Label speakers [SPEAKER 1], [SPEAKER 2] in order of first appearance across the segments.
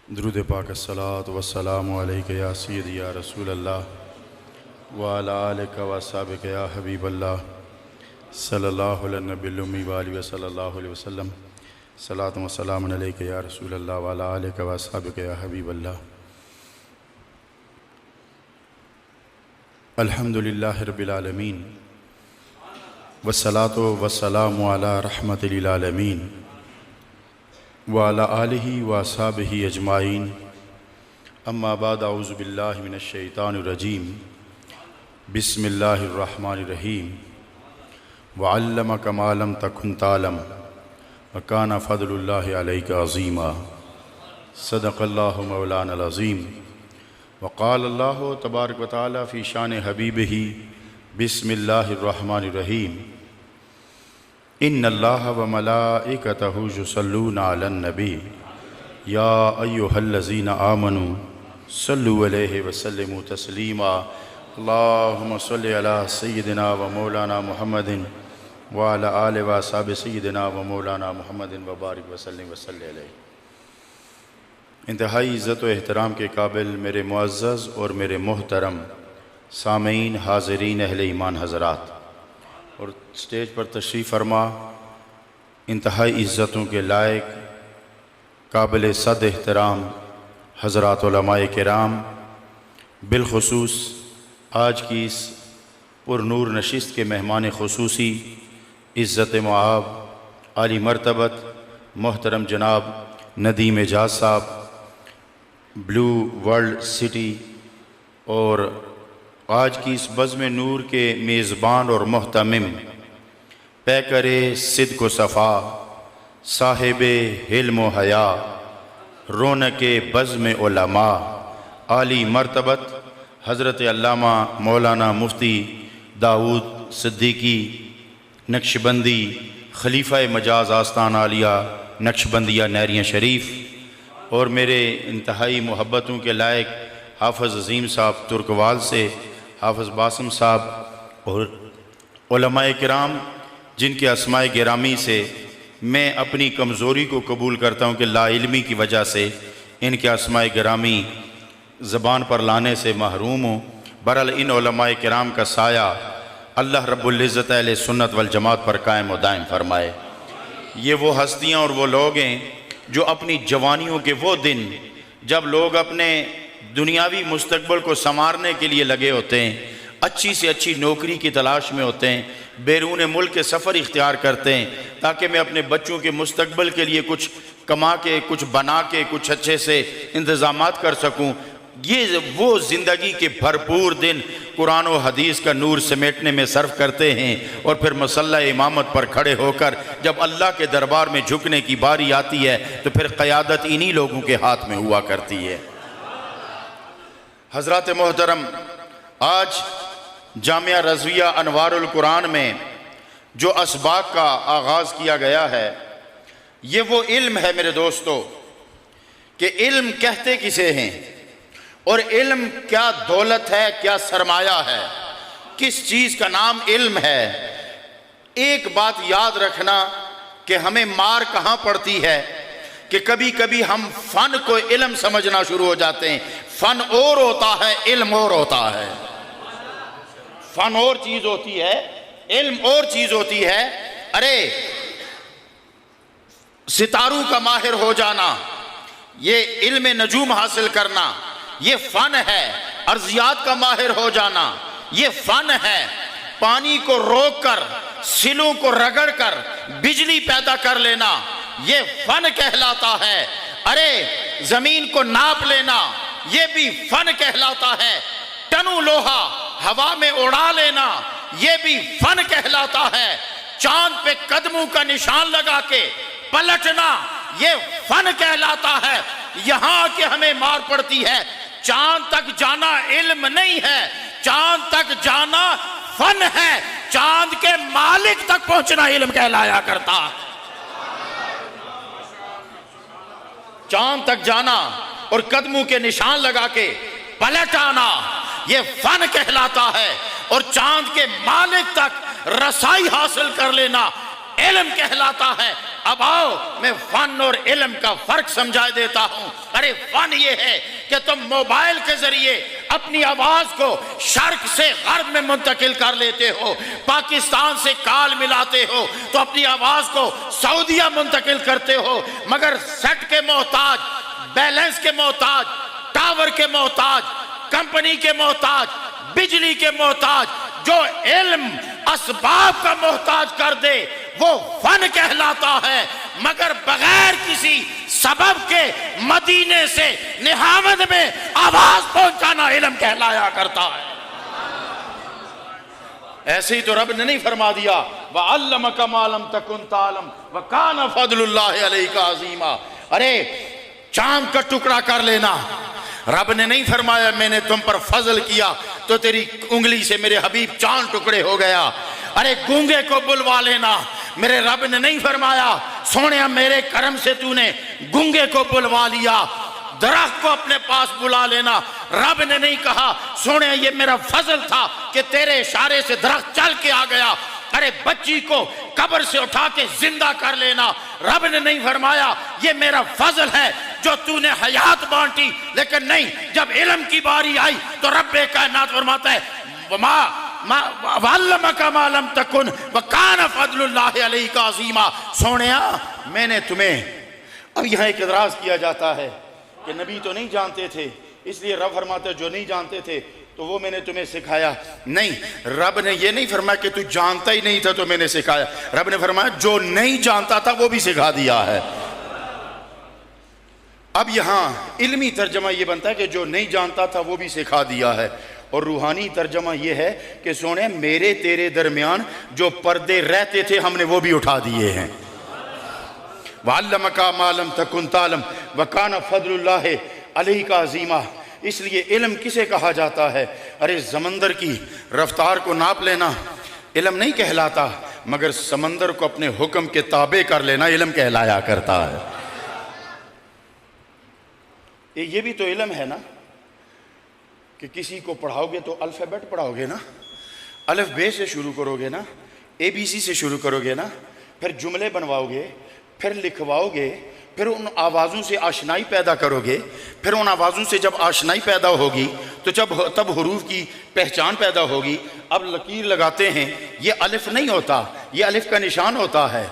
[SPEAKER 1] दुरूद पाक अस्सलातु वस्सलामु अलैका या सय्यदी या रसूल अल्लाह व अला आलिका व अस्हाबिका या हबीब अल्लाह सल्लल्लाहु अलैहि नबिय्युल उम्मी व आलिहि व सल्लल्लाहु अलैहि वसल्लम सलातु व सलामुन अलैका या रसूल अल्लाह व अला आलिका व अस्हाबिका या हबीब अल्लाह। अल्हम्दुलिल्लाहि रब्बिल आलमीन वस्सलातु वस्सलामु अला रहमतिल लिल आलमीन व अला आलिहि व अस्हाबिहि अजमाइन अम्मा बाद औज़ु बिल्लाहि मिनश शैतानिर रजीम बिस्मिल्लाहिर रहमानिर रहीम व अल्लमका मा लम तकुन तालम व काना फ़ज़्लुल्लाहि अलैका अज़ीमा सदक़ल्लाहु मौलानल अज़ीम व क़ाल अल्लाहु तबारक व तआला फ़ी शान हबीबिही बिस्मिल्लाहिर रहमानिर रहीम इन्नल्लाह व मलाइकतहु युसल्लूना अलन नबी या अय्युहल्लज़ीना आमनू सल्लु अलैहि व सल्लिमू तस्लीमा अल्लाहुम्मा सल्लि अला सय्यिदिना व मौलाना मुहम्मदिन व अला आलि व असहाबि सय्यिदिना व मौलाना मुहम्मदिन व बारिक व सल्लिम व सल्लि अलैहि। इंतहाई इज़्ज़त व एहतराम के काबिल मेरे मुअज़्ज़ज़ और मेरे मोहतरम सामीन, हाज़रीन, अहले ईमान हज़रात और स्टेज पर तशरीफ़ फरमा इंतहाई इज़्ज़तों के लायक काबिल सद एहतराम हज़रात उलमाए किराम, बिलखुसूस आज की इस पुरनूर नशिस्त के मेहमान खुसूसी इज़्ज़त मुआब आली मरतबत मोहतरम जनाब नदीम एजाज साहब, ब्लू वर्ल्ड सिटी और आज की इस बज़्म नूर के मेज़बान और मोहतमिम पैकरे सिद्क़ व सफ़ा साहिबे हिल्म व हया रौनके बज़्म उलमा आली मरतबत हज़रत अल्लामा मौलाना मुफ्ती दाऊद सिद्दीकी नक्शबंदी खलीफ़ा मजाज आस्तान आलिया नक्शबंदिया नहरिया शरीफ और मेरे इंतहाई मोहब्बतों के लायक हाफ़िज़ अज़ीम साहब तुर्कवाल से, हाफ़िज़ बासिम साहब और उलमाए किराम जिनके अस्माए गिरामी से मैं अपनी कमज़ोरी को कबूल करता हूँ कि लाइल्मी की वजह से इनके अस्माए गिरामी ज़बान पर लाने से महरूम हूँ। बहरहाल इन उलमाए किराम का साया अल्लाह रब्बुल इज़्ज़त अहले सुन्नत वल जमात पर कायम व दायम फरमाए। ये वो हस्तियाँ और वो लोग हैं जो अपनी जवानियों के वो दिन जब लोग अपने दुनियावी मुस्तकबिल को संवारने के लिए लगे होते हैं, अच्छी से अच्छी नौकरी की तलाश में होते हैं, बैरून मुल्क के सफ़र इख्तियार करते हैं ताकि मैं अपने बच्चों के मुस्तकबिल के लिए कुछ कमा के, कुछ बना के, कुछ अच्छे से इंतज़ामात कर सकूं। ये वो ज़िंदगी के भरपूर दिन कुरान और हदीस का नूर समेटने में सर्फ करते हैं और फिर मसल्ला इमामत पर खड़े होकर जब अल्लाह के दरबार में झुकने की बारी आती है तो फिर क़यादत इन्हीं लोगों के हाथ में हुआ करती है। हज़रात मोहतरम, आज जामिया रज़विया अनवारुल कुरान में जो असबाक का आगाज़ किया गया है, ये वो इल्म है मेरे दोस्तों कि इल्म कहते किसे हैं और इल्म क्या दौलत है, क्या सरमाया है, किस चीज़ का नाम इल्म है। एक बात याद रखना कि हमें मार कहाँ पड़ती है कि कभी कभी हम फ़न को इल्म समझना शुरू हो जाते हैं। फ़न और होता है, इल्म और होता है। फ़न और चीज़ होती है, इल्म और चीज़ होती है। अरे सितारों का माहिर हो जाना, ये इल्म नजूम हासिल करना, ये फ़न है। अर्जियात का माहिर हो जाना, ये फ़न है। पानी को रोक कर, सिलों को रगड़ कर बिजली पैदा कर लेना, ये फ़न कहलाता है। अरे ज़मीन को नाप लेना, ये भी फ़न कहलाता है। टनू लोहा हवा में उड़ा लेना, ये भी फ़न कहलाता है। चांद पे कदमों का निशान लगा के पलटना, ये फ़न कहलाता है। यहाँ आके हमें मार पड़ती है। चांद तक जाना इल्म नहीं है, चांद तक जाना फन है। चांद के मालिक तक पहुंचना इल्म कहलाया करता। चांद तक जाना और कदमों के निशान लगा के पलट आना, ये फन कहलाता है। और चांद के मालिक तक रसाई हासिल कर लेना इल्म कहलाता है। अब आओ मैं फन और इल्म का फर्क समझा देता हूं। अरे फन ये है कि तुम मोबाइल के जरिए अपनी आवाज को शर्क से गर्ब में मुंतकिल कर लेते हो, पाकिस्तान से काल मिलाते हो तो अपनी आवाज को सऊदीया मुंतकिल करते हो, मगर सेट के मोहताज, बैलेंस के मोहताज, टावर के मोहताज, कंपनी के मोहताज, बिजली के मोहताज, जो इल्म असबाब का मोहताज कर दे वो फन कहलाता है, मगर बगैर किसी सबब के मदीने से निहामद में आवाज पहुंचाना इल्म कहलाया करता है। ऐसे ही तो रब ने नहीं फरमा दिया व अल्लमका मा लम तकुन तालम व कान फदलुल्लाहि अलैका अज़ीमा। अरे चांद का टुकड़ा कर लेना, रब ने नहीं फरमाया मैंने तुम पर फजल किया तो तेरी उंगली से मेरे हबीब चांद टुकड़े हो गया। अरे गूंगे को बुलवा लेना, मेरे रब ने नहीं फरमाया सोनिया मेरे करम से तूने गूंगे को बुलवा लिया। दरख्त को अपने पास बुला लेना, रब ने नहीं कहा सोनिया ये मेरा फजल था कि तेरे इशारे से दरख्त चल के आ गया। अरे बच्ची को कब्र से उठा के जिंदा कर लेना, रब ने नहीं फरमाया ये मेरा फजल है जो तूने हयात बांटी। लेकिन नहीं, जब इल्म की बारी आई तो रब कायनात फरमाता है वल्लमका मा लम तकुन व कान फदलुल्लाहि अलैका अज़ीमा। सोनिया मैंने तुम्हें, अब यहाँ एक इतराज किया जाता है कि नबी तो नहीं जानते थे इसलिए रब फरमाते जो नहीं जानते थे तो वो मैंने तुम्हें सिखाया। नहीं, रब ने ये नहीं फरमाया कि तू जानता ही नहीं था तो मैंने सिखाया। रब ने फरमाया जो नहीं जानता था वो भी सिखा दिया है। अब यहाँ इल्मी तर्जमा ये बनता है कि जो नहीं जानता था वो भी सिखा दिया है, और रूहानी तर्जमा ये है कि सोने मेरे तेरे दरमियान जो पर्दे रहते थे हमने वो भी उठा दिए हैं। वअल्लमका मा लम तकुन तालम व कान फदलुल्लाहि अलैका अज़ीमा। इसलिए इल्म किसे कहा जाता है? अरे समंदर की रफ्तार को नाप लेना इल्म नहीं कहलाता, मगर समंदर को अपने हुक्म के ताबे कर लेना इल्म कहलाया करता है। ये भी तो इल्म है ना कि किसी को पढ़ाओगे तो अल्फ़ाबेट पढ़ाओगे ना, अलिफ बे से शुरू करोगे ना, ABC से शुरू करोगे ना, फिर जुमले बनवाओगे, फिर लिखवाओगे, फिर उन आवाज़ों से आशनाई पैदा करोगे, फिर उन आवाज़ों से जब आशनाई पैदा होगी तो तब हुरूफ की पहचान पैदा होगी। अब लकीर लगाते हैं, ये अलिफ नहीं होता, ये अलिफ का निशान होता है।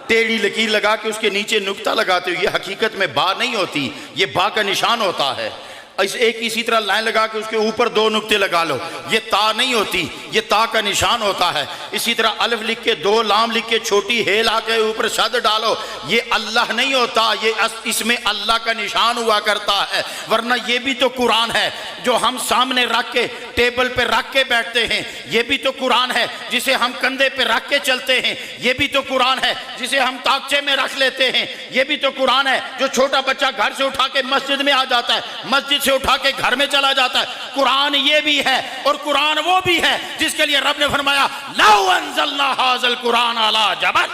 [SPEAKER 1] टेढ़ी लकीर लगा के उसके नीचे नुक्ता लगाते हो, ये हकीकत में बा नहीं होती, ये बा का निशान होता है। इसी तरह लाइन लगा के उसके ऊपर दो नुक्ते लगा लो, ये ता नहीं होती, ये ता का निशान होता है। इसी तरह अलिफ लिख के दो लाम लिख के छोटी हे ला के ऊपर शद डालो, ये अल्लाह नहीं होता, ये इसमें अल्लाह का निशान हुआ करता है। वरना ये भी तो कुरान है जो हम सामने रख के टेबल पे रख के बैठते हैं, ये भी तो कुरान है जिसे हम कंधे पे रख के चलते हैं, ये भी तो कुरान है जिसे हम ताकचे में रख लेते हैं, ये भी तो कुरान है जो छोटा बच्चा घर से उठा के मस्जिद में आ जाता है, मस्जिद से उठा के घर में चला जाता है। कुरान ये भी है और कुरान वो भी है जिसके लिए रब ने फरमाया लौ अंज़लना हाज़ल कुरान अला जबल,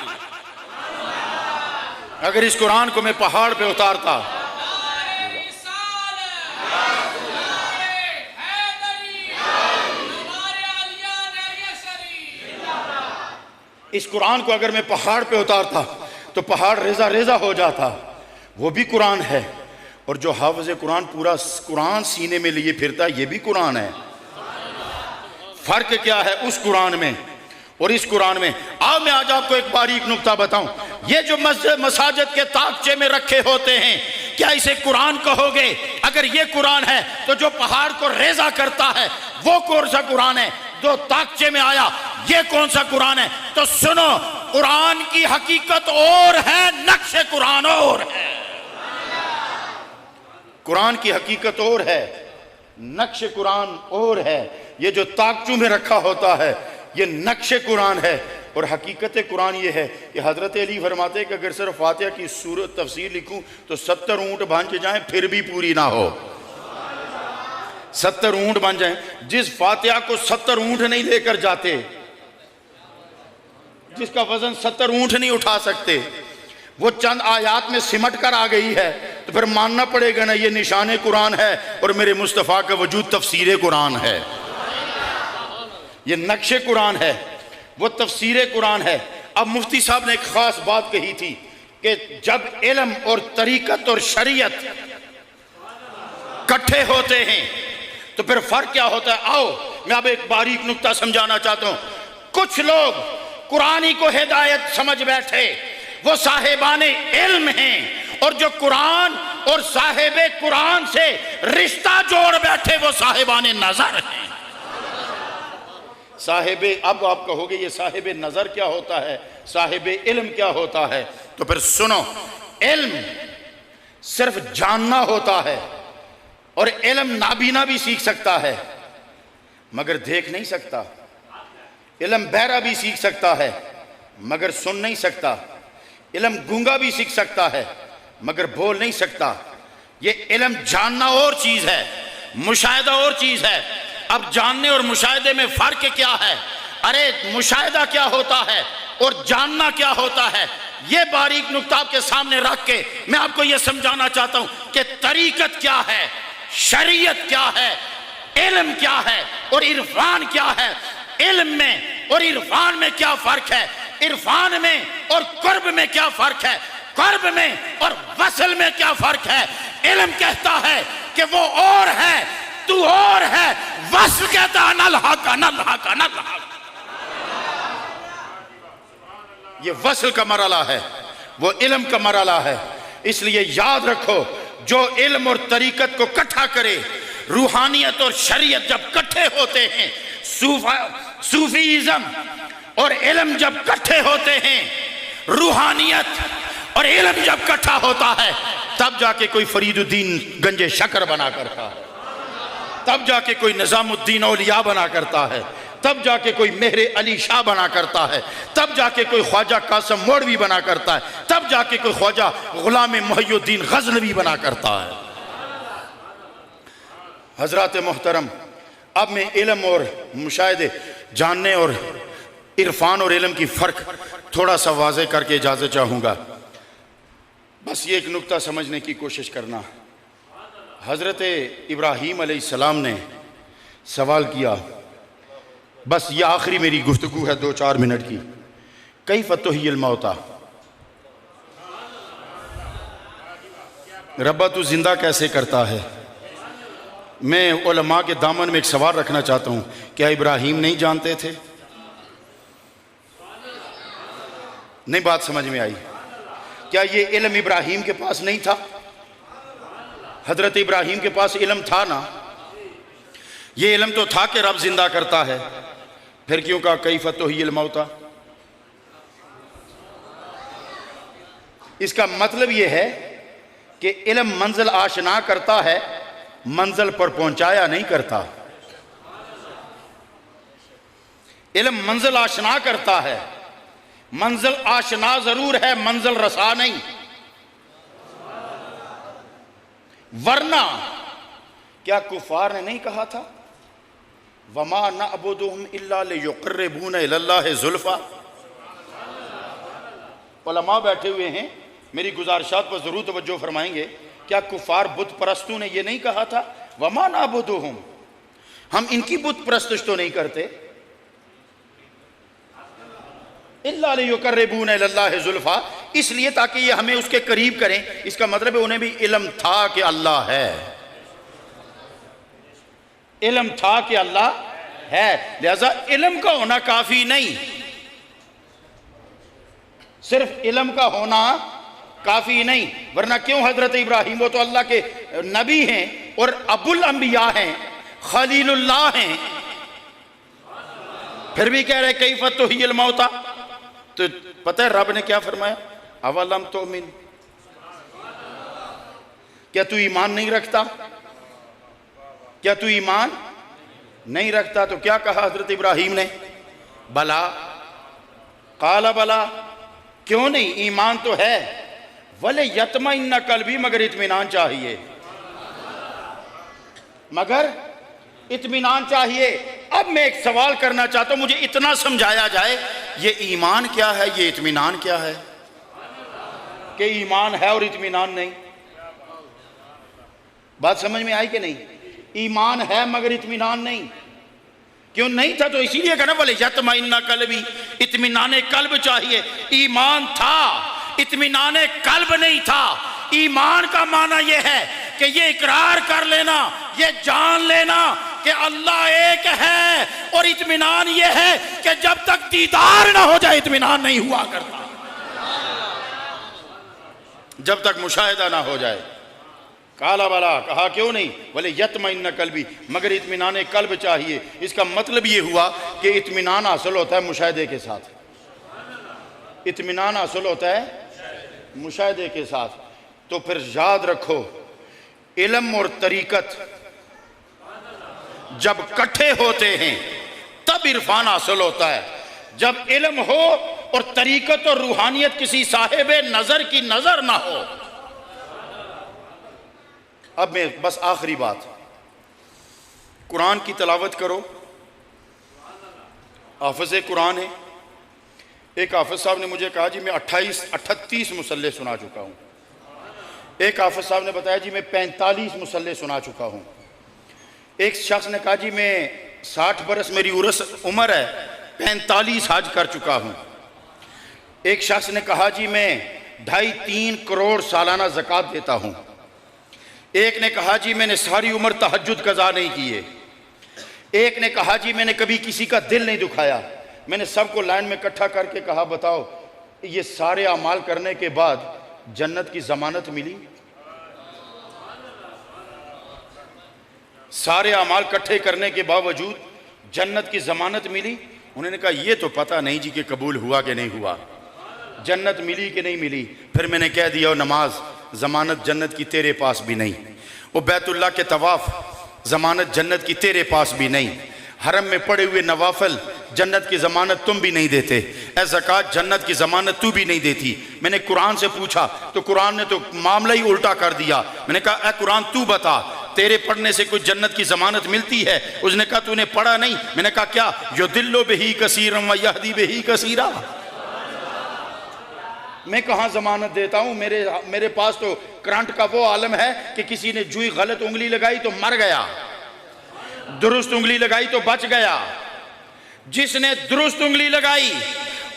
[SPEAKER 1] अगर इस कुरान को मैं पहाड़ पे उतारता। इस कुरान को अगर मैं पहाड़ पे उतारता तो पहाड़ रेजा रेजा हो जाता। वो भी कुरान है, और जो हाफिज़ कुरान पूरा कुरान सीने में लिए फिरता है ये भी कुरान है। फर्क क्या है उस कुरान में और इस कुरान में? आओ मैं आज आपको एक बारीक नुक्ता बताऊं। ये जो मसाजिद के ताकचे में रखे होते हैं, क्या इसे कुरान कहोगे? अगर ये कुरान है तो जो पहाड़ को रेजा करता है वो कौन सा कुरान है? जो ताकचे में आया ये कौन सा कुरान है? तो सुनो, कुरान की हकीकत और है, नक्शे कुरान और है। कुरान की हकीकत और है, नक्शे कुरान और है। ये जो ताकचू में रखा होता है ये नक्शे कुरान है, और हकीकत कुरान ये है कि हज़रत अली फरमाते हैं कि अगर सिर्फ फातिहा की सूरत तफसीर लिखूं तो 70 ऊँट बन जाएं फिर भी पूरी ना हो। 70 ऊँट बन जाएं। जिस फातिहा को 70 ऊँट नहीं लेकर जाते, जिसका वजन 70 ऊँट नहीं उठा सकते, वो चंद आयात में सिमट कर आ गई है, तो फिर मानना पड़ेगा ना ये निशाने कुरान है और मेरे मुस्तफ़ा का वजूद तफसीर कुरान है। ये नक्शे कुरान है, वो तफसीर कुरान है। अब मुफ्ती साहब ने एक खास बात कही थी कि जब इल्म और तरीकत और शरीयत इकट्ठे होते हैं तो फिर फर्क क्या होता है। आओ मैं अब एक बारीक नुक्ता समझाना चाहता हूं। कुछ लोग कुरानी को हिदायत समझ बैठे, वो साहिबाने इल्म हैं, और जो कुरान और साहिबे कुरान से रिश्ता जोड़ बैठे वो साहिबाने नजर हैं। साहिबे, अब आप कहोगे ये साहिबे नजर क्या होता है, साहिबे इल्म क्या होता है, तो फिर सुनो, इल्म सिर्फ जानना होता है और इल्म नाबीना भी सीख सकता है मगर देख नहीं सकता। इल्म बहरा भी सीख सकता है मगर सुन नहीं सकता। इल्म गूंगा भी सीख सकता है मगर बोल नहीं सकता। ये इल्म जानना और चीज है, मुशाहिदा और चीज है। अब जानने और मुशाहिदे में फर्क क्या है? अरे मुशाहिदा क्या होता है और जानना क्या होता है, ये बारीक नुक्ता आपके सामने रख के मैं आपको ये समझाना चाहता हूं कि तरीकत क्या है, शरीयत क्या है, इल्म क्या है और इरफान क्या है। इल्म में और इरफान में क्या फर्क है, इरफान में और कुर्ब में क्या फर्क है, कुर्ब में और वसल में क्या फर्क है। इल्म कहता है कि वो और है, तू और है। वसल कहता है नल हक नल हक नल हक। ये वसल का मरला है, वो इल्म का मरला है। इसलिए याद रखो, जो इल्म और तरीकत को इकट्ठा करे, रूहानियत और शरीयत जब इकट्ठे होते हैं, सूफीइज्म और इल्म जब इकट्ठे होते हैं, रूहानियत और इल्म जब इकट्ठा होता है, तब जाके कोई फरीदुद्दीन गंजे शकर बना करता है, तब जाके कोई निजामुद्दीन औलिया बना करता है, तब जाके कोई मेहरे अली शाह बना करता है, तब जाके कोई ख्वाजा कासम मोड़वी बना करता है, तब जाके कोई ख्वाजा गुलाम मुहियुद्दीन गजनवी बना करता है। हजरात मोहतरम, अब मैं इल्म और मुशाहिदे, जानने और इरफान और इल्म की फ़र्क थोड़ा सा वाज़े करके इजाज़त चाहूँगा। बस ये एक नुक्ता समझने की कोशिश करना। हज़रत इब्राहीम अलैहिस्सलाम ने सवाल किया, बस ये आखिरी मेरी गुफ्तगू है 2-4 मिनट की। कैफ़ तुह्यिल मौता, रब्बा तू जिंदा कैसे करता है। मैं उलमा के दामन में एक सवाल रखना चाहता हूँ, क्या इब्राहीम नहीं जानते थे? नहीं बात समझ में आई? क्या ये इल्म इब्राहीम के पास नहीं था? हजरत इब्राहीम के पास इल्म था ना। ये इल्म तो था कि रब जिंदा करता है, फिर क्यों कहा कैफ़ तुह्यिल मौता? इसका मतलब यह है कि इल्म मंजिल आशना करता है, मंजिल पर पहुंचाया नहीं करता। इल्म मंजिल आशना करता है, मंजिल आशना जरूर है, मंजिल रसा नहीं। वरना क्या कुफार ने नहीं कहा था, वमा नअबुदुहुम इल्ला लियुक़र्रिबूना इलल्लाहि ज़ुल्फ़ा। उलमा बैठे हुए हैं, मेरी गुजारिशात पर जरूर तवज्जो फरमाएंगे। क्या कुफार बुत परस्तों ने ये नहीं कहा था, वमा नअबुदुहुम, हम इनकी बुत परस्तश तो नहीं करते, इल्ला लियुक़र्रिबूना इलल्लाहि ज़ुल्फ़ा, इसलिए ताकि ये हमें उसके करीब करें। इसका मतलब है उन्हें भी इल्म था कि अल्लाह है, इल्म था कि अल्लाह है। लिहाजा इल्म का होना काफी नहीं, सिर्फ इल्म का होना काफी नहीं। वरना क्यों हजरत इब्राहीम, वो तो अल्लाह के नबी हैं और अबुल अंबिया हैं, खलीलुल्लाह हैं, फिर भी कह रहे कैफ़ तुह्यिल मौता। तो पता है रब ने क्या फरमाया, अवलम तुमिन, क्या तू ईमान नहीं रखता? क्या तू ईमान नहीं रखता? तो क्या कहा हजरत इब्राहीम ने, बला, काला बला, क्यों नहीं, ईमान तो है। वले यतमइन्ना कल्बी, मगर इत्मीनान चाहिए, मगर इत्मीनान चाहिए। अब मैं एक सवाल करना चाहता हूं, मुझे इतना समझाया जाए, ये ईमान क्या है, ये इत्मीनान क्या है? कि ईमान है और इत्मीनान नहीं। बात समझ में आई कि नहीं? ईमान है मगर इत्मीनान नहीं। क्यों नहीं था? तो इसीलिए कहना बोले यत्मइन्ना कल्बी, इत्मीनाने कल्ब चाहिए। ईमान था, इत्मीनाने कल्ब नहीं था। ईमान का माना यह है कि ये इकरार कर लेना, ये जान लेना कि अल्लाह एक है, और इत्मीनान ये है कि जब तक दीदार ना हो जाए इत्मीनान नहीं हुआ करता, जब तक मुशाहिदा ना हो जाए। काला वाला कहा क्यों नहीं? बोले यत्मइन्ना कल्बी, मगर इत्मीनान कल्ब चाहिए। इसका मतलब ये हुआ कि इत्मीनान हासिल होता है मुशाहिदे के साथ, इत्मीनान हासिल होता है मुशाहिदे के साथ। तो फिर याद रखो, इल्म और तरीकत जब इकट्ठे होते हैं तब इरफान हासिल होता है। जब इल्म हो और तरीकत और रूहानियत किसी साहिब नजर की नजर ना हो। अब मैं बस आखिरी बात, कुरान की तिलावत करो। हाफिज़ कुरान है। एक हाफिज साहब ने मुझे कहा जी मैं 38 मुसल्ले सुना चुका हूँ। एक हाफिज साहब ने बताया जी मैं 45 मुसल्ले सुना चुका हूँ। एक शख्स ने कहा जी मैं 60 बरस मेरी उम्र है, 45 हज कर चुका हूँ। एक शख्स ने कहा जी मैं 2.5-3 करोड़ सालाना ज़कात देता हूँ। एक ने कहा जी मैंने सारी उम्र तहज्जुद कज़ा नहीं किए। एक ने कहा जी मैंने कभी किसी का दिल नहीं दुखाया। मैंने सबको लाइन में इकट्ठा करके कहा बताओ ये सारे अमाल करने के बाद जन्नत की जमानत मिली? सारे अमाल इकट्ठे करने के बावजूद जन्नत की जमानत मिली? उन्होंने कहा ये तो पता नहीं जी कि कबूल हुआ कि नहीं हुआ, जन्नत मिली कि नहीं मिली। फिर मैंने कह दिया नमाज जमानत जन्नत की तेरे पास भी नहीं, वो बैतुल्लाह के तवाफ जमानत जन्नत की तेरे पास भी नहीं, हरम में पड़े हुए नवाफल जन्नत की ज़मानत तुम भी नहीं देते, ए ज़कात जन्नत की ज़मानत तू भी नहीं देती। मैंने कुरान से पूछा तो कुरान ने तो मामला ही उल्टा कर दिया। मैंने कहा ए कुरान तू बता तेरे पढ़ने से कोई जन्नत की ज़मानत मिलती है? उसने कहा तूने पढ़ा नहीं। मैंने कहा क्या? युदिल्लु बिही कसीरन व यहदी बिही कसीरा। मैं कहाँ ज़मानत देता हूँ? मेरे पास तो करंट का वो आलम है कि किसी ने जुई गलत उंगली लगाई तो मर गया, दुरुस्त उंगली लगाई तो बच गया। जिसने दुरुस्त उंगली लगाई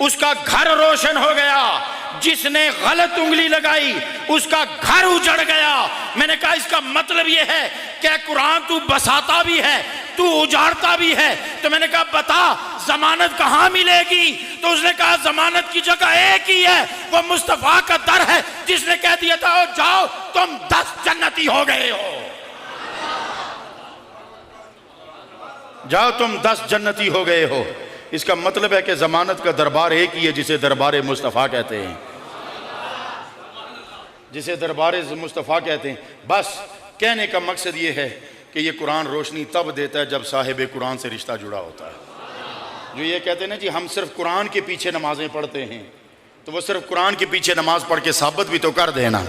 [SPEAKER 1] उसका घर रोशन हो गया, जिसने गलत उंगली लगाई उसका घर उजड़ गया। मैंने कहा इसका मतलब यह है कि कुरान तू बसाता भी है, तू उजाड़ता भी है। तो मैंने कहा बता जमानत कहां मिलेगी? तो उसने कहा जमानत की जगह एक ही है, वो मुस्तफा का दर है जिसने कह दिया था ओ जाओ तुम 10 जन्नती हो गए हो, जाओ तुम 10 जन्नती हो गए हो। इसका मतलब है कि जमानत का दरबार एक ही है जिसे दरबार मुस्तफ़ा कहते हैं, जिसे दरबार मुस्तफ़ा कहते हैं। बस कहने का मकसद ये है कि ये कुरान रोशनी तब देता है जब साहिब कुरान से रिश्ता जुड़ा होता है। जो ये कहते हैं ना जी हम सिर्फ कुरान के पीछे नमाजें पढ़ते हैं, तो वो सिर्फ कुरान के पीछे नमाज पढ़ के साबित भी तो कर देना।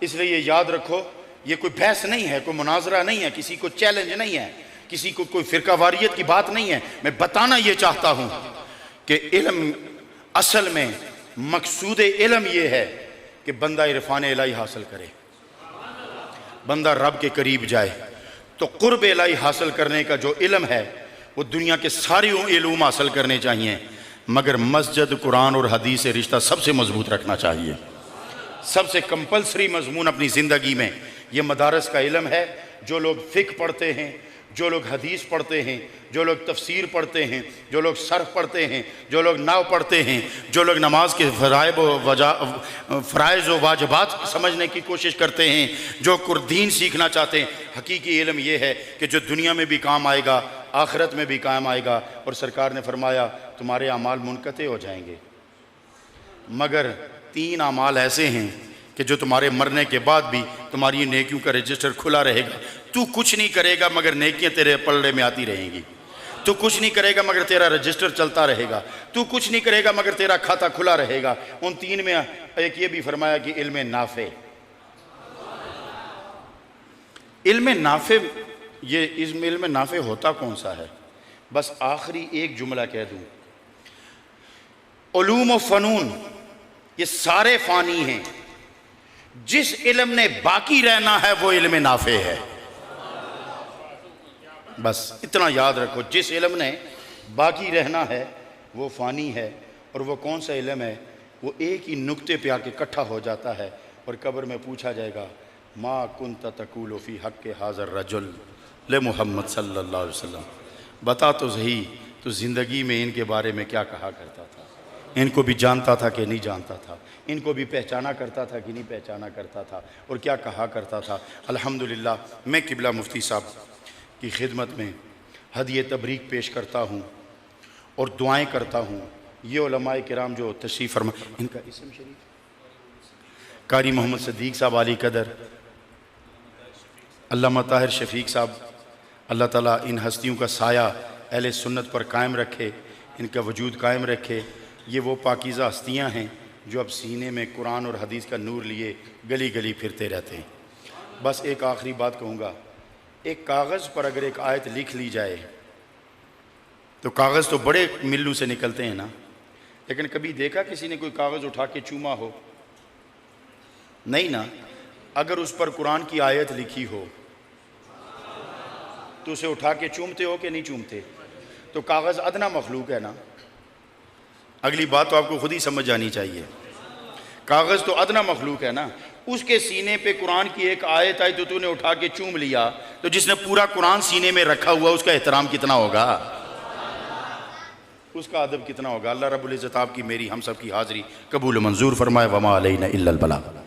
[SPEAKER 1] इसलिए ये याद रखो ये कोई बहस नहीं है, कोई मुनाजरा नहीं है, किसी को चैलेंज नहीं है, किसी को कोई फिरका वारियत की बात नहीं है। मैं बताना ये चाहता हूं कि इल्म असल में मकसूद इल्म ये है कि बंदा इरफान इलाही हासिल करे, बंदा रब के करीब जाए। तो कुर्ब इलाही हासिल करने का जो इल्म है वो दुनिया के सारे इल्म हासिल करने चाहिए, मगर मस्जिद कुरान और हदीस से रिश्ता सबसे मजबूत रखना चाहिए। सबसे कंपलसरी मजमून अपनी ज़िंदगी में ये मदारस का इल्म है। जो लोग फ़िक़्ह पढ़ते हैं, जो लोग हदीस पढ़ते हैं, जो लोग तफसीर पढ़ते हैं, जो लोग सर्फ पढ़ते हैं, जो लोग नाव पढ़ते हैं, जो लोग नमाज के फ़राइज़ व वाजिबात समझने की कोशिश करते हैं, जो कुरदीन सीखना चाहते हैं, हकीकी इल्म ये है कि जो दुनिया में भी काम आएगा आखिरत में भी काम आएगा। और सरकार ने फरमाया तुम्हारे अमाल मुनक़ते हो जाएंगे, मगर 3 अमाल ऐसे हैं कि जो तुम्हारे मरने के बाद भी तुम्हारी नेकियों का रजिस्टर खुला रहेगा। तू कुछ नहीं करेगा मगर नेकियां तेरे पलड़े में आती रहेंगी, तू कुछ नहीं करेगा मगर तेरा रजिस्टर चलता रहेगा, तू कुछ नहीं करेगा मगर तेरा खाता खुला रहेगा। उन 3 में एक ये भी फरमाया कि इल्म नाफे, इल्म नाफे, ये इल्म नाफे होता कौन सा है? बस आखिरी एक जुमला कह दूं, उलूम व फ़नून ये सारे फ़ानी हैं, जिस इल्म ने बाकी रहना है वो इल्म नाफे है। बस इतना याद रखो, जिस इल्म ने बाकी रहना है वो फ़ानी है, और वो कौन सा इल्म है, वो एक ही नुक्ते पे आके इकट्ठा हो जाता है और कब्र में पूछा जाएगा, मा कुन्त तक़ूलु फ़ी हक़्क़ि हाज़र रजुल ले मुहम्मद सल्लल्लाहु अलैहि वसल्लम, बता तो सही तो ज़िंदगी में इनके बारे में क्या कहा करता था, इनको भी जानता था कि नहीं जानता था, इनको भी पहचाना करता था कि नहीं पहचाना करता था, और क्या कहा करता था। अल्हम्दुलिल्लाह मैं किबला मुफ्ती साहब की खिदमत में हदिये तबरीक पेश करता हूँ और दुआएं करता हूँ। ये उलमाए किराम जो तशरीफ़ फरमा, इनका इसम शरीफ कारी मोहम्मद सदीक़ साहब अली कदर, अल्लामा ताहिर शफ़ीक साहब, अल्लाह ताला इन हस्तियों का साया अहले सुन्नत पर कायम रखे, इनका वजूद कायम रखे। ये वो पाकीज़ा हस्तियाँ हैं जो अब सीने में कुरान और हदीस का नूर लिए गली गली फिरते रहते हैं। बस एक आखिरी बात कहूँगा, एक कागज़ पर अगर एक आयत लिख ली जाए तो कागज़ तो बड़े मिल्लू से निकलते हैं ना, लेकिन कभी देखा किसी ने कोई कागज़ उठा के चूमा हो? नहीं ना। अगर उस पर कुरान की आयत लिखी हो तो उसे उठा के चूमते हो कि नहीं चूमते? तो कागज़ अदना मखलूक है ना। अगली बात तो आपको खुद ही समझ आनी चाहिए, कागज़ तो अदना मखलूक है ना। उसके सीने पे कुरान की एक आयत आई तो तूने उठा के चूम लिया, तो जिसने पूरा कुरान सीने में रखा हुआ उसका एहतराम कितना होगा, उसका अदब कितना होगा। अल्लाह रब्बुल इज़्ज़त आपकी मेरी हम सब की हाज़री कबूल मंजूर फरमाए। वमा अलैना इल्लल बलाग।